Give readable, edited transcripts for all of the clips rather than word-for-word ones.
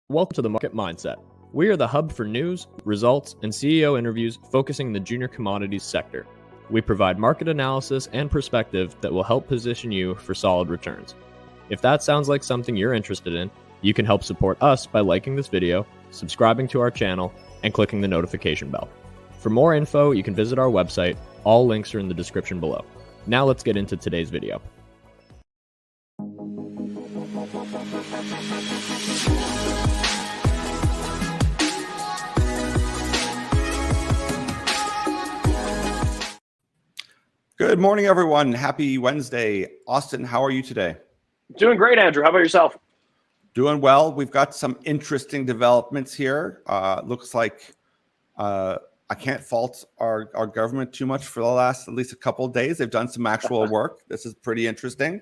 Welcome to the Market Mindset. We are the hub for news, results, and CEO interviews focusing the junior commodities sector. We provide market analysis and perspective that will help position you for solid returns. If that sounds like something you're interested in, you can help support us by liking this video, subscribing to our channel, and clicking the notification bell. For more info, you can visit our website. All links are in the description below. Now let's get into today's video. Good morning, everyone. Happy Wednesday. Austin, how are you today? Doing great, Andrew. How about yourself? Doing well. We've got some interesting developments here. Looks like I can't fault our government too much for the last at least a couple of days. They've done some actual work. This is pretty interesting.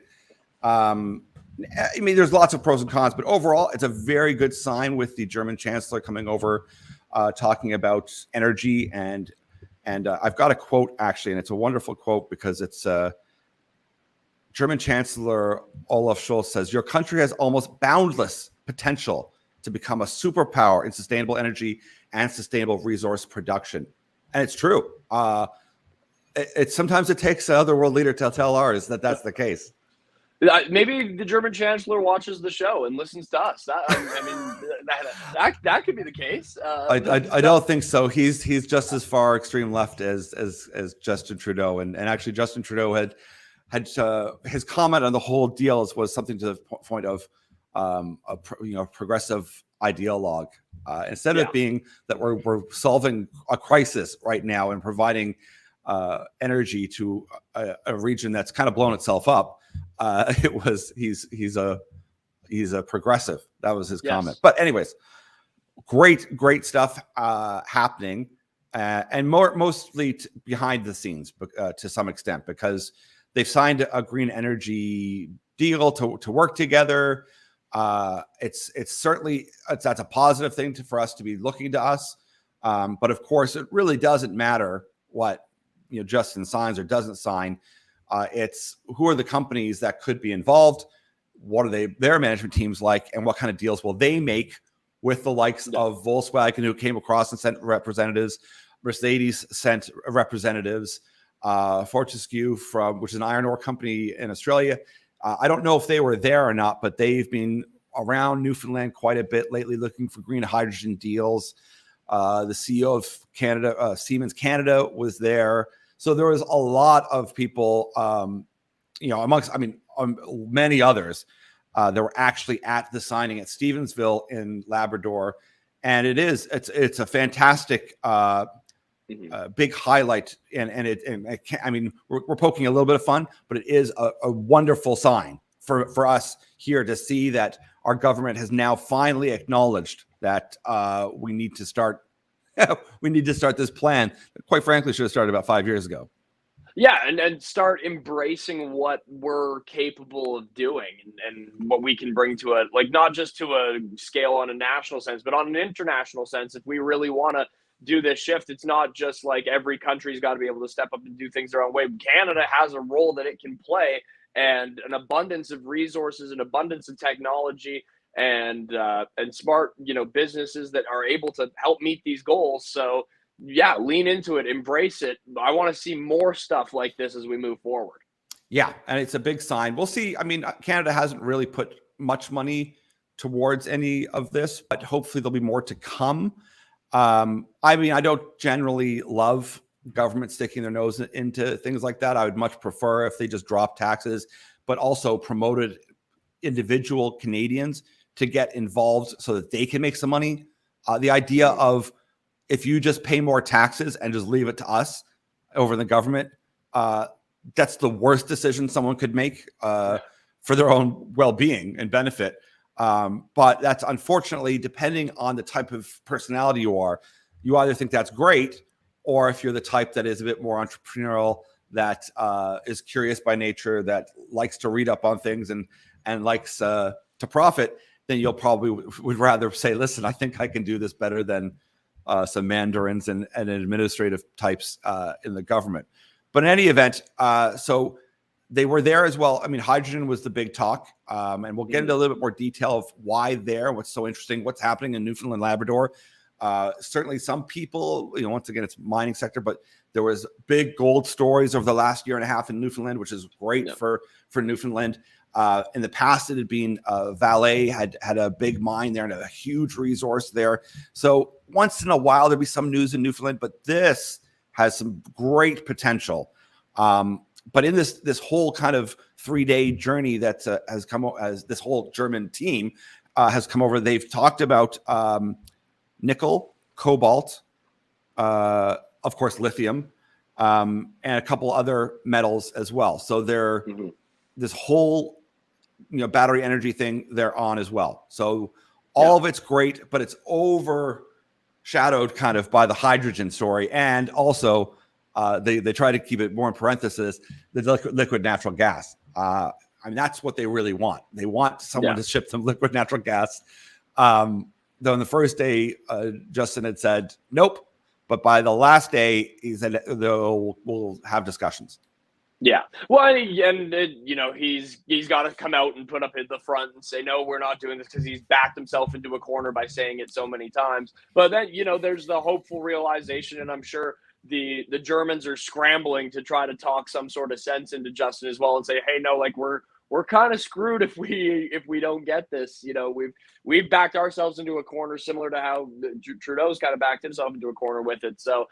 I mean, there's lots of pros and cons, but overall, it's a very good sign with the German chancellor coming over, talking about energy and I've got a quote, actually, and it's a wonderful quote because it's German Chancellor Olaf Scholz says, "Your country has almost boundless potential to become a superpower in sustainable energy and sustainable resource production." And it's true. Sometimes it takes another world leader to tell ours that that's the case. Maybe the German chancellor watches the show and listens to us. That could be the case. I don't think so. He's just as far extreme left as Justin Trudeau, and actually Justin Trudeau had his comment on the whole deal was something to the point of a progressive ideologue instead of it being that we're solving a crisis right now and providing energy to a region that's kind of blown itself up. He's a progressive. That was his comment. But anyways, great stuff happening, and mostly behind the scenes to some extent, because they've signed a green energy deal to work together. It's certainly that's a positive thing for us to be looking to us. But of course, it really doesn't matter what Justin signs or doesn't sign. It's who are the companies that could be involved, what are their management teams like, and what kind of deals will they make with the likes of Volkswagen, who came across and sent representatives, Mercedes sent representatives, Fortescue, which is an iron ore company in Australia. I don't know if they were there or not, but they've been around Newfoundland quite a bit lately looking for green hydrogen deals. The CEO of Canada, Siemens Canada, was there. So there was a lot of people, amongst, many others that were actually at the signing at Stevensville in Labrador. And it's a fantastic, big highlight. We're poking a little bit of fun, but it is a wonderful sign for us here to see that our government has now finally acknowledged that we need to start this plan that, quite frankly, should have started about 5 years ago. Yeah, and start embracing what we're capable of doing and what we can bring to it, like not just to a scale on a national sense, but on an international sense. If we really want to do this shift, it's not just like every country's got to be able to step up and do things their own way. Canada has a role that it can play, and an abundance of resources, an abundance of technology, and smart businesses that are able to help meet these goals. So yeah, lean into it, embrace it. I want to see more stuff like this as we move forward. Yeah, and it's a big sign. We'll see. I mean, Canada hasn't really put much money towards any of this, but hopefully there'll be more to come. I don't generally love government sticking their nose into things like that. I would much prefer if they just dropped taxes, but also promoted individual Canadians to get involved so that they can make some money. The idea of if you just pay more taxes and just leave it to us over the government, that's the worst decision someone could make for their own well-being and benefit. But that's unfortunately, depending on the type of personality you are, you either think that's great, or if you're the type that is a bit more entrepreneurial, that is curious by nature, that likes to read up on things and likes to profit, then you'll probably would rather say, listen, I think I can do this better than some mandarins and administrative types in the government. But in any event, so they were there as well. I mean, hydrogen was the big talk, and we'll get into a little bit more detail of why there, what's so interesting, what's happening in Newfoundland, Labrador. Certainly some people, once again, it's mining sector, but there was big gold stories over the last year and a half in Newfoundland, which is great for Newfoundland. In the past, it had been Vallée had a big mine there and a huge resource there. So once in a while, there'd be some news in Newfoundland, but this has some great potential. But in this whole kind of 3-day journey that has come as this whole German team has come over, they've talked about nickel, cobalt, of course, lithium, and a couple other metals as well. So they're this whole battery energy thing they're on as well. So all of it's great, but it's overshadowed kind of by the hydrogen story, and also they try to keep it more in parenthesis, the liquid natural gas. I mean, that's what they really want. They want someone to ship them liquid natural gas. Though on the first day, Justin had said nope, but by the last day, he said we'll have discussions. Yeah, well, and he's got to come out and put up at the front and say, no, we're not doing this, because he's backed himself into a corner by saying it so many times. But then, there's the hopeful realization, and I'm sure the Germans are scrambling to try to talk some sort of sense into Justin as well and say, hey, no, like we're kind of screwed if we don't get this. We've backed ourselves into a corner, similar to how Trudeau's kind of backed himself into a corner with it. So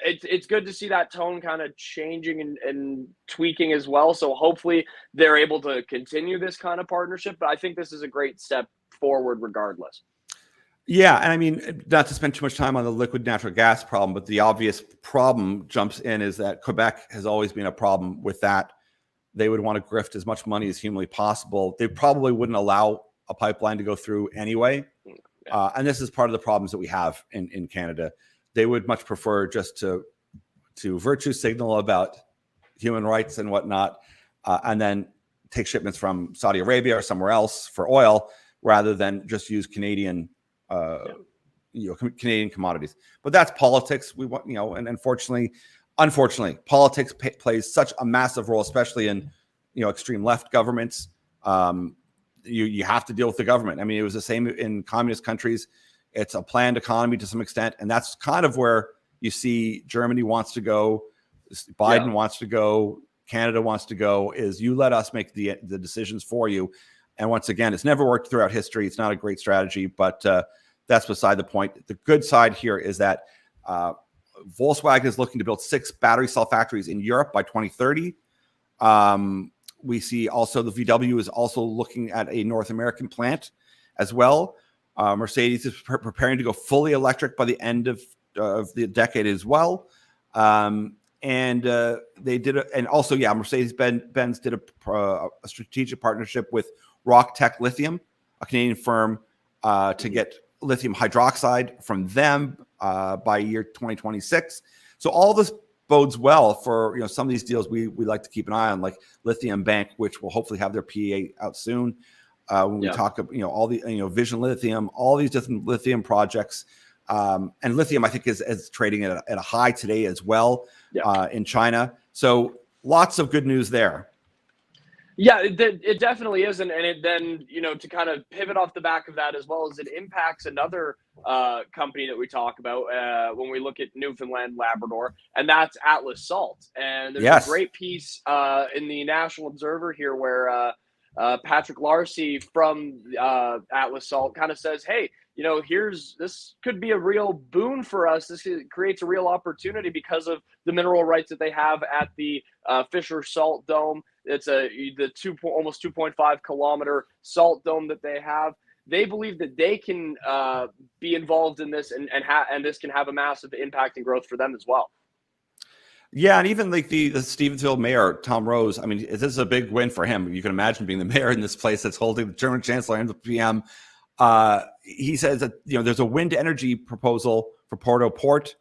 it's good to see that tone kind of changing and tweaking as well. So hopefully they're able to continue this kind of partnership. But I think this is a great step forward regardless. Yeah, and I mean, not to spend too much time on the liquid natural gas problem, but the obvious problem jumps in is that Quebec has always been a problem with that. They would want to grift as much money as humanly possible. They probably wouldn't allow a pipeline to go through anyway. And this is part of the problems that we have in Canada. They would much prefer just to virtue signal about human rights and whatnot, and then take shipments from Saudi Arabia or somewhere else for oil, rather than just use Canadian Canadian commodities. But that's politics. We want, and unfortunately, politics plays such a massive role, especially in, extreme left governments. You have to deal with the government. I mean, it was the same in communist countries. It's a planned economy to some extent, and that's kind of where you see Germany wants to go, Biden wants to go, Canada wants to go. Is you let us make the decisions for you. And once again, it's never worked throughout history. It's not a great strategy, but that's beside the point. The good side here is that Volkswagen is looking to build 6 battery cell factories in Europe by 2030. We see also the VW is also looking at a North American plant as well. Mercedes is preparing to go fully electric by the end of the decade as well. And they did, Mercedes-Benz did a strategic partnership with Rock Tech Lithium, a Canadian firm, to get lithium hydroxide from them by year 2026. So all this bodes well for some of these deals we like to keep an eye on, like Lithium Bank, which will hopefully have their PEA out soon. When we talk about all the Vision Lithium, all these different lithium projects, and lithium I think is trading at a high today as well in China. So lots of good news there. Yeah, it definitely is, and it then to kind of pivot off the back of that as well, as it impacts another company that we talk about when we look at Newfoundland, Labrador, and that's Atlas Salt. And there's a great piece in the National Observer here where Patrick Larsey from Atlas Salt kind of says, hey, this could be a real boon for us. This creates a real opportunity because of the mineral rights that they have at the Fisher Salt Dome. It's almost 2.5 kilometer salt dome that they have. They believe that they can be involved in this, and this can have a massive impact and growth for them as well. Yeah, and even like the Stevensville mayor, Tom Rose, I mean, this is a big win for him. You can imagine being the mayor in this place that's holding the German chancellor and the PM. He says that there's a wind energy proposal for Porto Port.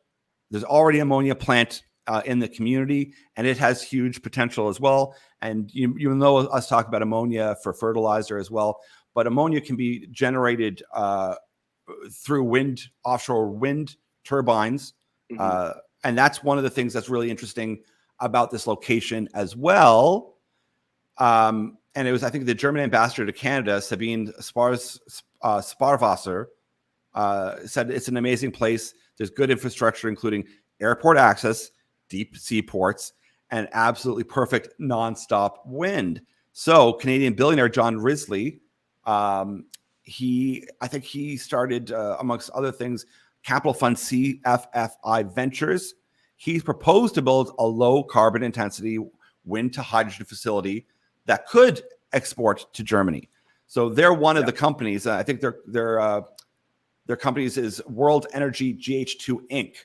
There's already an ammonia plant in the community, and it has huge potential as well. And you know us talk about ammonia for fertilizer as well, but ammonia can be generated through offshore wind turbines. And that's one of the things that's really interesting about this location as well. And it was, I think, the German ambassador to Canada, Sabine Sparwasser, said it's an amazing place. There's good infrastructure, including airport access, deep sea ports, and absolutely perfect nonstop wind. So Canadian billionaire John Risley, I think he started, amongst other things, capital fund CFFI Ventures. He's proposed to build a low carbon intensity wind to hydrogen facility that could export to Germany. So they're one of the companies. I think their companies is World Energy GH2 Inc.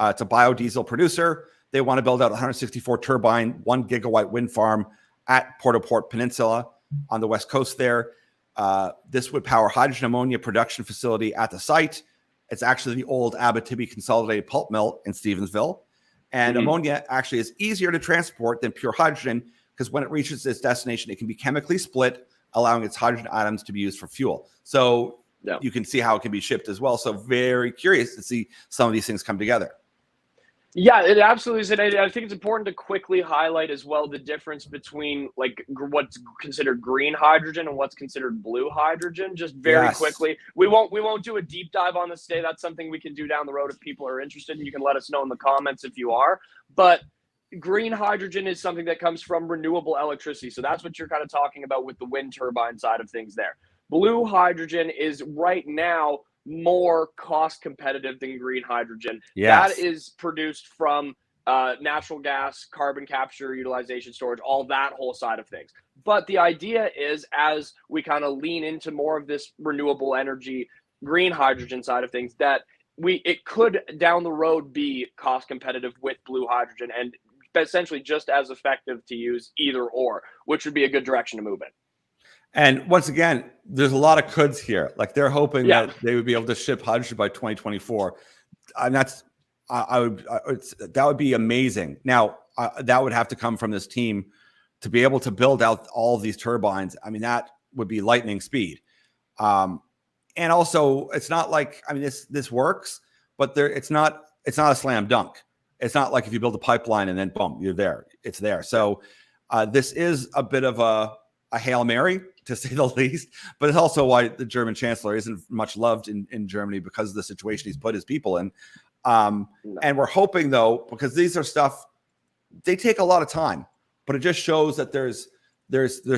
It's a biodiesel producer. They want to build out 164 turbine, 1 gigawatt wind farm at Port-au-Port Peninsula on the west coast there. This would power hydrogen ammonia production facility at the site. It's actually the old Abitibi Consolidated Pulp Mill in Stevensville. And ammonia actually is easier to transport than pure hydrogen because when it reaches its destination, it can be chemically split, allowing its hydrogen atoms to be used for fuel. So you can see how it can be shipped as well. So very curious to see some of these things come together. Yeah, it absolutely is. And I think it's important to quickly highlight as well the difference between like what's considered green hydrogen and what's considered blue hydrogen. Just very quickly, we won't do a deep dive on this today. That's something we can do down the road if people are interested. And you can let us know in the comments if you are. But green hydrogen is something that comes from renewable electricity. So that's what you're kind of talking about with the wind turbine side of things there. Blue hydrogen is right now more cost competitive than green hydrogen. That is produced from natural gas, carbon capture, utilization, storage, all that whole side of things. But the idea is as we kind of lean into more of this renewable energy, green hydrogen side of things, that it could down the road be cost competitive with blue hydrogen and essentially just as effective to use either or, which would be a good direction to move in. And once again, there's a lot of coulds here. Like they're hoping that they would be able to ship hydrogen by 2024. And that would be amazing. Now, that would have to come from this team to be able to build out all of these turbines. I mean, that would be lightning speed. And also, it's not like, I mean, this works, but it's not a slam dunk. It's not like if you build a pipeline and then boom, you're there. It's there. So this is a bit of a Hail Mary, to say the least, but it's also why the German chancellor isn't much loved in Germany because of the situation he's put his people in. And we're hoping though, because these are stuff, they take a lot of time, but it just shows that there's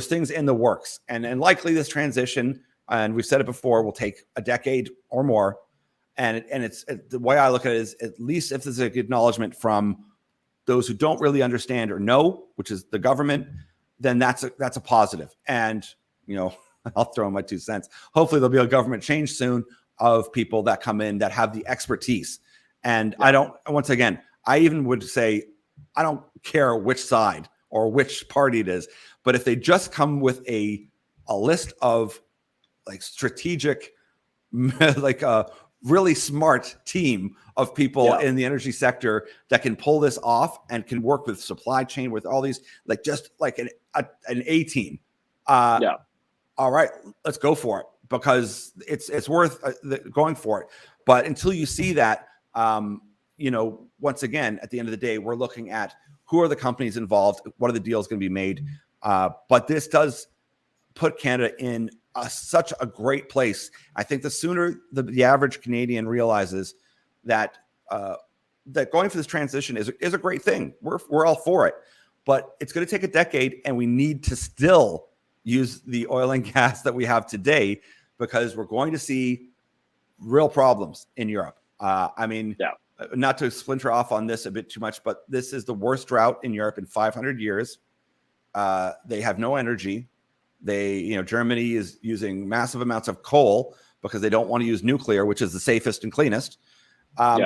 things in the works and likely this transition, and we've said it before, will take a decade or more. And it's the way I look at it is at least if there's an acknowledgement from those who don't really understand or know, which is the government, then that's a positive. And I'll throw in my 2 cents. Hopefully there'll be a government change soon of people that come in that have the expertise. And I even would say, I don't care which side or which party it is, but if they just come with a list of like strategic, like a really smart team of people in the energy sector that can pull this off and can work with supply chain with all these, like just like an A team. All right, let's go for it because it's worth going for it. But until you see that, once again, at the end of the day, we're looking at who are the companies involved, what are the deals going to be made. But this does put Canada in such a great place. I think the sooner the average Canadian realizes that going for this transition is a great thing. We're all for it, but it's going to take a decade, and we need to still use the oil and gas that we have today because we're going to see real problems in Europe. Not to splinter off on this a bit too much, but this is the worst drought in Europe in 500 years. They have no energy. Germany is using massive amounts of coal because they don't want to use nuclear, which is the safest and cleanest.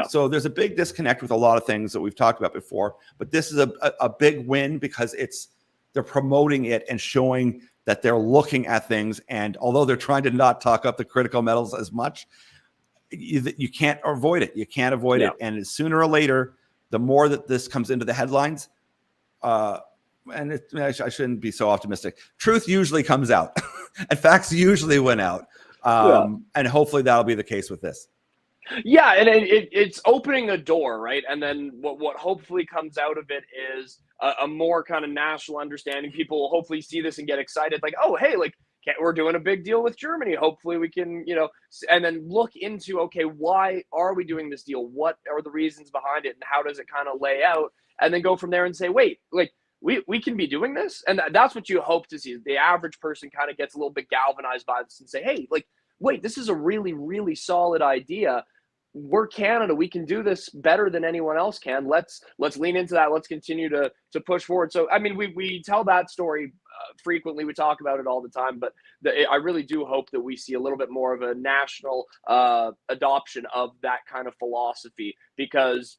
So there's a big disconnect with a lot of things that we've talked about before, but this is a big win because they're promoting it and showing that they're looking at things. And although they're trying to not talk up the critical metals as much, you can't avoid it. You can't avoid it. And sooner or later, the more that this comes into the headlines, I shouldn't be so optimistic. Truth usually comes out and facts usually win out. And hopefully that'll be the case with this. Yeah, and it's opening a door, right? And then what hopefully comes out of it is a more kind of national understanding. People will hopefully see this and get excited, like, oh, hey, like, we're doing a big deal with Germany. Hopefully we can, and then look into, okay, why are we doing this deal? What are the reasons behind it? And how does it kind of lay out? And then go from there and say, wait, like, we can be doing this. And that's what you hope to see. The average person kind of gets a little bit galvanized by this and say, hey, like, wait, this is a really, really solid idea. We're Canada. We can do this better than anyone else can. Let's lean into that. Let's continue to push forward. So, I mean, we tell that story frequently. We talk about it all the time, but I really do hope that we see a little bit more of a national adoption of that kind of philosophy, because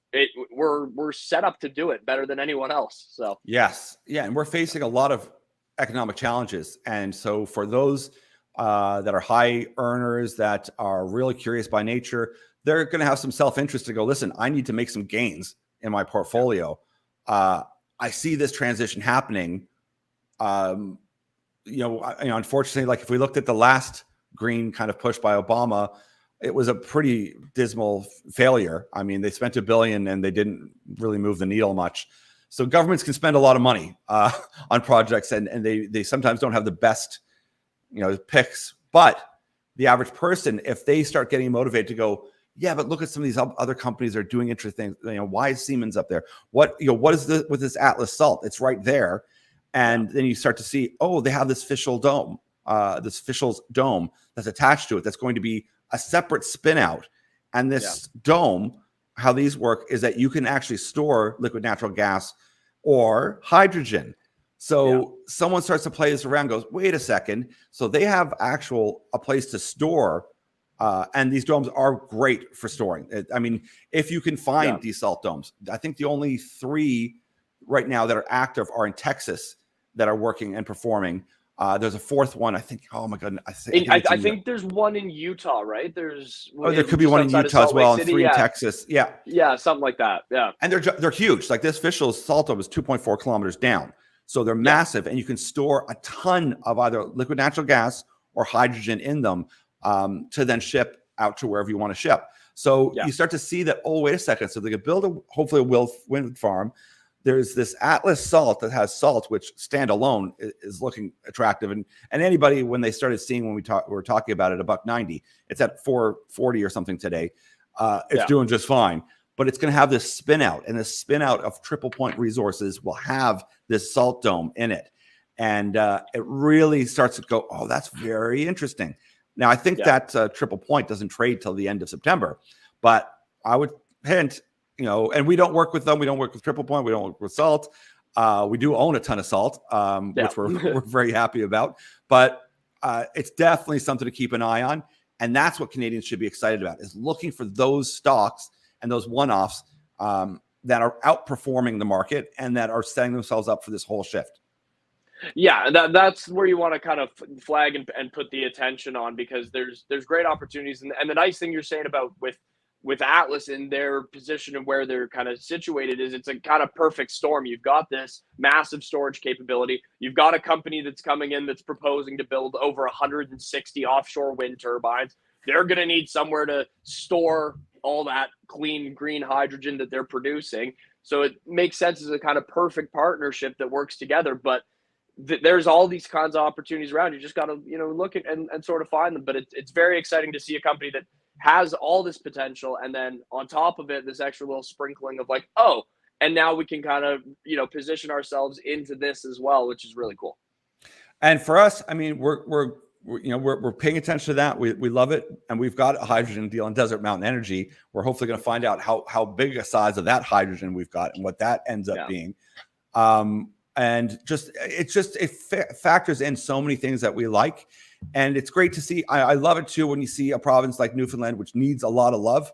we're set up to do it better than anyone else. So yes, yeah, and we're facing a lot of economic challenges, and so for those that are high earners, that are really curious by nature, they're going to have some self-interest to go, listen, I need to make some gains in my portfolio. I see this transition happening. Unfortunately, like if we looked at the last green kind of push by Obama, it was a pretty dismal failure. I mean, they spent $1 billion and they didn't really move the needle much. So governments can spend a lot of money on projects, and they sometimes don't have the best, picks. But the average person, if they start getting motivated to go, yeah, but look at some of these other companies that are doing interesting things. Why is Siemens up there? What is with this Atlas salt? It's right there. And then you start to see, oh, they have this Fischl's dome that's attached to it. That's going to be a separate spin out. And this dome, how these work is that you can actually store liquid natural gas or hydrogen. So someone starts to play this around, goes, wait a second. So they have a place to store. And these domes are great for storing. I mean, if you can find desalt domes, I think the only 3 right now that are active are in Texas that are working and performing. There's a 4th one, I think. Oh my God, I think there's one in Utah, right? There could be one in Utah as well, and 3 in Texas. Yeah, something like that. Yeah, and they're huge. Like this Fischl's salt dome is 2.4 kilometers down, so they're massive, and you can store a ton of either liquid natural gas or hydrogen in them. To then ship out to wherever you want to ship. So you start to see that, oh, wait a second. So they could build hopefully a wind farm. There's this Atlas salt that has salt, which standalone is looking attractive. And anybody, when they started seeing, when we were talking about it, $1.90, it's at $4.40 or something today. It's doing just fine. But it's going to have this spin out, and this spin out of Triple Point Resources will have this salt dome in it. And it really starts to go, oh, that's very interesting. Now, I think that Triple Point doesn't trade till the end of September, but I would hint, and we don't work with them. We don't work with Triple Point. We don't work with salt. We do own a ton of salt, which we're very happy about, but it's definitely something to keep an eye on. And that's what Canadians should be excited about, is looking for those stocks and those one-offs that are outperforming the market and that are setting themselves up for this whole shift. Yeah, that's where you want to kind of flag and put the attention on, because there's great opportunities. And the nice thing you're saying about with Atlas in their position and where they're kind of situated is it's a kind of perfect storm. You've got this massive storage capability. You've got a company that's coming in that's proposing to build over 160 offshore wind turbines. They're going to need somewhere to store all that clean green hydrogen that they're producing. So it makes sense as a kind of perfect partnership that works together. But there's all these kinds of opportunities around. You just got to, look at and sort of find them. But it's very exciting to see a company that has all this potential, and then on top of it, this extra little sprinkling of like, oh, and now we can kind of, position ourselves into this as well, which is really cool. And for us, I mean, we're paying attention to that. We love it, and we've got a hydrogen deal in Desert Mountain Energy. We're hopefully going to find out how big a size of that hydrogen we've got and what that ends up being. And it factors in so many things that we like. And it's great to see. I love it too when you see a province like Newfoundland, which needs a lot of love.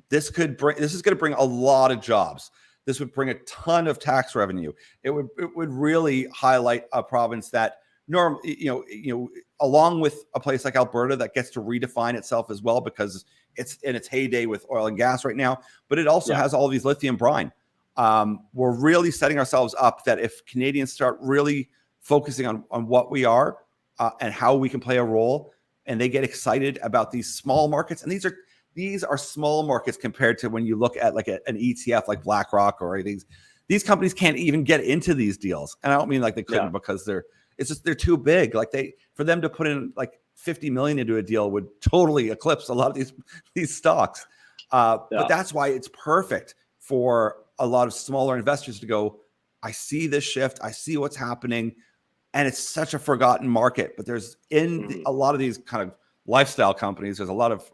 This is going to bring a lot of jobs. This would bring a ton of tax revenue. It would really highlight a province that along with a place like Alberta that gets to redefine itself as well, because it's in its heyday with oil and gas right now, but it also has all these lithium brine. We're really setting ourselves up that if Canadians start really focusing on what we are and how we can play a role, and they get excited about these small markets, and these are small markets compared to when you look at like an ETF like BlackRock or these. these companies can't even get into these deals. And I don't mean like they couldn't because they're too big. Like for them to put in like 50 million into a deal would totally eclipse a lot of these stocks. But that's why it's perfect for a lot of smaller investors to go, I see this shift, I see what's happening, and it's such a forgotten market. But there's a lot of these kind of lifestyle companies, there's a lot of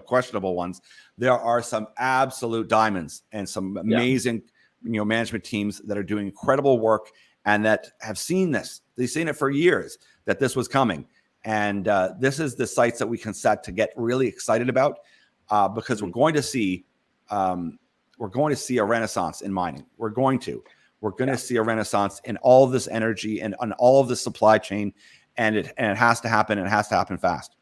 questionable ones. There are some absolute diamonds and some amazing management teams that are doing incredible work and that have seen this. They've seen it for years that this was coming. And this is the sites that we can set to get really excited about because we're going to see a renaissance in mining. We're going to see a renaissance in all of this energy and on all of the supply chain, and it has to happen. And it has to happen fast.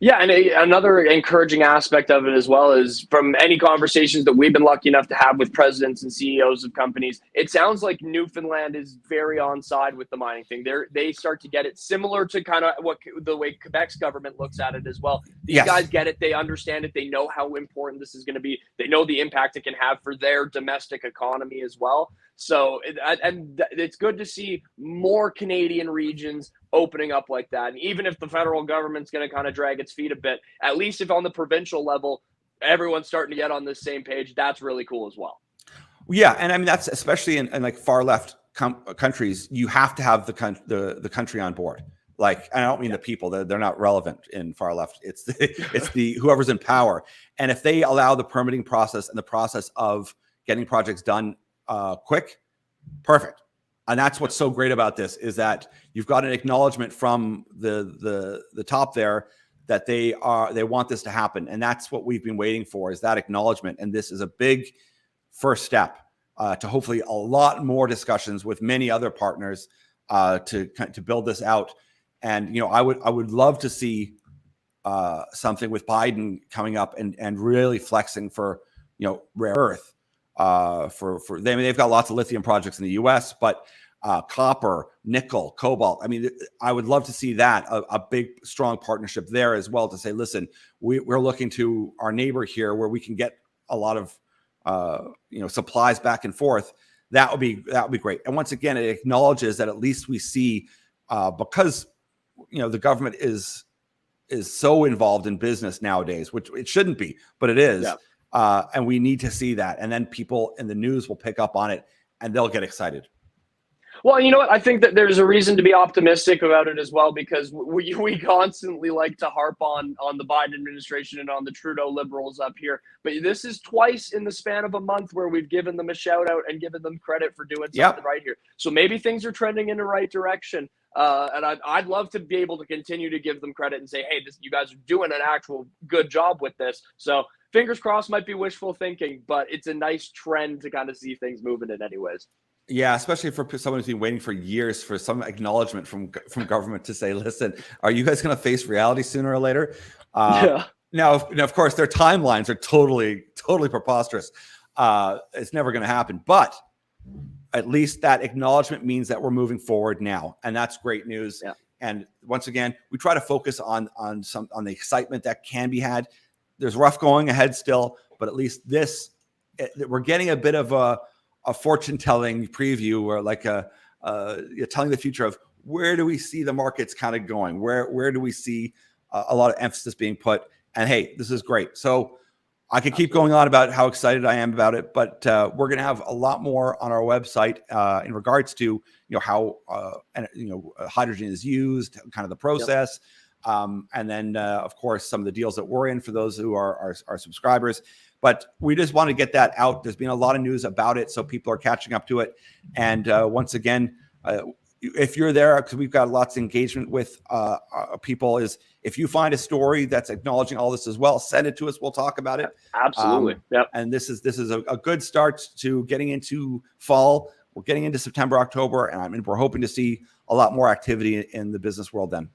Yeah, and another encouraging aspect of it as well is from any conversations that we've been lucky enough to have with presidents and CEOs of companies, it sounds like Newfoundland is very on side with the mining thing. They start to get it similar to kind of the way Quebec's government looks at it as well. These guys get it. They understand it. They know how important this is going to be. They know the impact it can have for their domestic economy as well. So, and it's good to see more Canadian regions opening up like that. And even if the federal government's going to kind of drag its feet a bit, at least if on the provincial level, everyone's starting to get on the same page, that's really cool as well. Yeah. And I mean, that's especially in like far left countries, you have to have the country on board. Like, I don't mean the people, they're not relevant in far left. It's the whoever's in power. And if they allow the permitting process and the process of getting projects done quick, perfect. And that's what's so great about this is that you've got an acknowledgement from the top there that they want this to happen. And that's what we've been waiting for, is that acknowledgement. And this is a big first step to hopefully a lot more discussions with many other partners to build this out. And I would love to see something with Biden coming up and really flexing for rare earth. They've got lots of lithium projects in the US, but copper, nickel, cobalt. I mean, I would love to see that a big, strong partnership there as well to say, listen, we're looking to our neighbor here where we can get a lot of supplies back and forth. That would be great. And once again, it acknowledges that at least we see because the government is so involved in business nowadays, which it shouldn't be, but it is. Yeah. And we need to see that. And then people in the news will pick up on it and they'll get excited. Well, you know what? I think that there's a reason to be optimistic about it as well, because we constantly like to harp on the Biden administration and on the Trudeau liberals up here. But this is twice in the span of a month where we've given them a shout out and given them credit for doing something right here. So maybe things are trending in the right direction. And I'd love to be able to continue to give them credit and say, hey, you guys are doing an actual good job with this. So fingers crossed, might be wishful thinking, but it's a nice trend to kind of see things moving in anyways. Yeah, especially for someone who's been waiting for years for some acknowledgement from government to say, listen, are you guys going to face reality sooner or later? Now, of course, their timelines are totally preposterous. It's never going to happen. But at least that acknowledgement means that we're moving forward now. And that's great news. Yeah. And once again, we try to focus on the excitement that can be had. There's rough going ahead still, but at least we're getting a bit of a fortune-telling preview, or like telling the future of where do we see the markets kind of going? Where do we see a lot of emphasis being put? And hey, this is great. So I could keep going on about how excited I am about it, but we're going to have a lot more on our website in regards to how hydrogen is used, kind of the process, and then of course some of the deals that we're in for those who are our subscribers. But we just want to get that out. There's been a lot of news about it, so people are catching up to it. And once again, if you're there, because we've got lots of engagement with people, is if you find a story that's acknowledging all this as well, send it to us. We'll talk about it. Absolutely. Yep. And this is a good start to getting into fall. We're getting into September, October, and we're hoping to see a lot more activity in the business world then.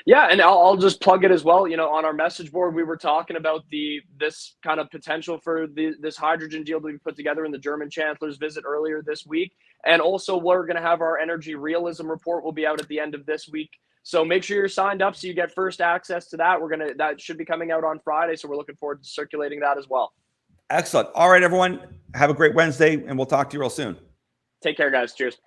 Yeah, and I'll just plug it as well. On our message board, we were talking about this kind of potential for this hydrogen deal that we put together in the German chancellor's visit earlier this week. And also, we're going to have our energy realism report will be out at the end of this week. So make sure you're signed up so you get first access to that. That should be coming out on Friday. So we're looking forward to circulating that as well. Excellent. All right, everyone. Have a great Wednesday, and we'll talk to you real soon. Take care, guys. Cheers.